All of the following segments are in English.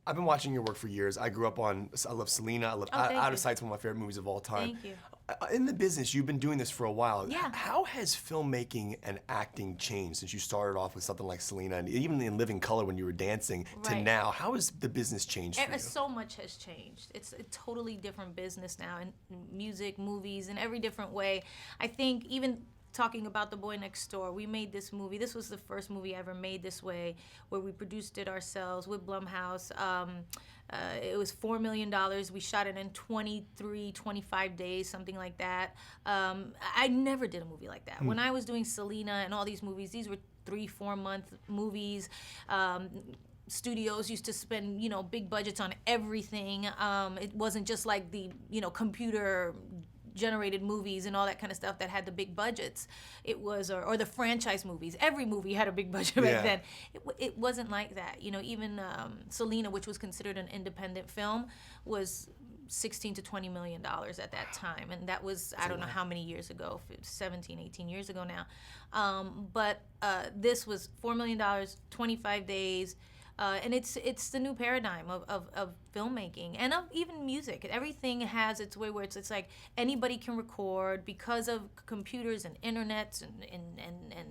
I've been watching your work for years. I grew up on, I love Selena. I love Out of Sight's one of my favorite movies of all time. Thank you. In the business, you've been doing this for a while. Yeah. How has filmmaking and acting changed since you started off with something like Selena, and even in Living Color when you were dancing, to now? How has the business changed for you? So much has changed. It's a totally different business now, in music, movies, in every different way. I think even talking about The Boy Next Door, we made this movie. This was the first movie I ever made this way, where we produced it ourselves with Blumhouse. It was $4 million. We shot it in 23, 25 days, something like that. I never did a movie like that. When I was doing Selena and all these movies, these were 3-4 month movies. Studios used to spend, big budgets on everything. It wasn't just like the, computer generated movies and all that kind of stuff that had the big budgets. It was, or the franchise movies. Every movie had a big budget back then. It wasn't like that. Even Selena, which was considered an independent film, was $16 to $20 million at that time. And that was, I don't know how many years ago, 17, 18 years ago now. But this was $4 million, 25 days. And it's the new paradigm of filmmaking and of even music. Everything has its way where it's like anybody can record because of computers and internets and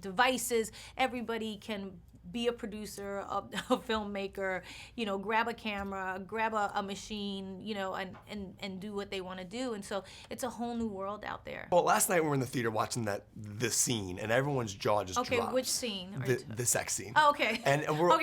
devices. Everybody can be a producer, a filmmaker, grab a camera, grab a machine, and do what they want to do. And so it's a whole new world out there. Well, last night we were in the theater watching the scene, and everyone's jaw just dropped. Okay, which scene? The sex scene. Oh, okay. And we're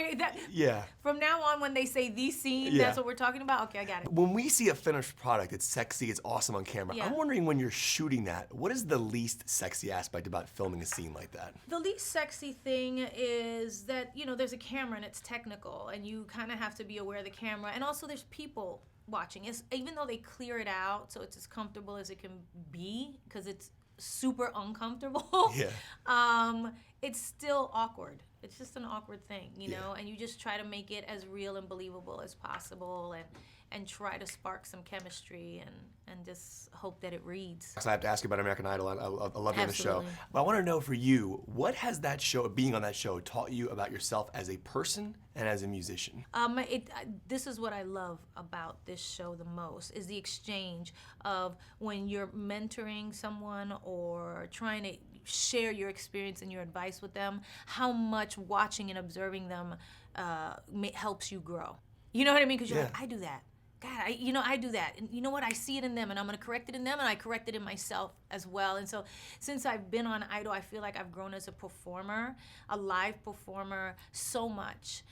yeah. From now on, when they say the scene, that's what we're talking about. Okay, I got it. When we see a finished product, it's sexy, it's awesome on camera. Yeah. I'm wondering, when you're shooting that, what is the least sexy aspect about filming a scene like that? The least sexy thing is that, there's a camera and it's technical and you kind of have to be aware of the camera. And also there's people watching. Even though they clear it out so it's as comfortable as it can be, because it's super uncomfortable, it's still awkward. It's just an awkward thing, and you just try to make it as real and believable as possible and try to spark some chemistry and just hope that it reads. So I have to ask you about American Idol. I love you on the show. Absolutely. But I want to know, for you, what has that show, being on that show, taught you about yourself as a person and as a musician? This is what I love about this show the most, is the exchange of when you're mentoring someone or trying to share your experience and your advice with them, how much watching and observing them helps you grow. You know what I mean? Because you're like, I do that. God, I do that. And you know what? I see it in them, and I'm going to correct it in them, and I correct it in myself as well. And so since I've been on Idol, I feel like I've grown as a performer, a live performer, so much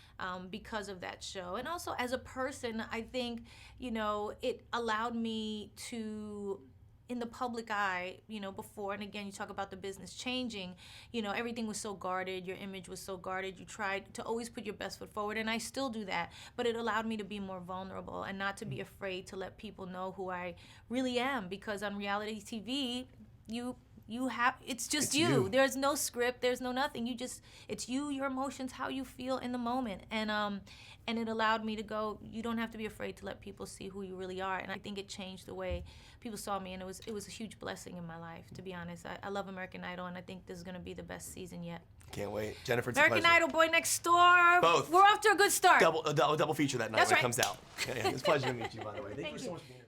because of that show. And also as a person, I think, it allowed me to, in the public eye, before, and again, you talk about the business changing, everything was so guarded, your image was so guarded, you tried to always put your best foot forward, and I still do that, but it allowed me to be more vulnerable and not to be afraid to let people know who I really am, because on reality TV, it's just you. There's no script, there's no nothing. It's you, your emotions, how you feel in the moment. And it allowed me to go, you don't have to be afraid to let people see who you really are. And I think it changed the way people saw me, and it was a huge blessing in my life, to be honest. I love American Idol, and I think this is going to be the best season yet. Can't wait. Jennifer, it's American a pleasure. Idol, Boy Next Door. Both. We're off to a good start. Double feature that night. That's when right. it comes out. It's a pleasure to meet you, by the way. Thank you so much for being here.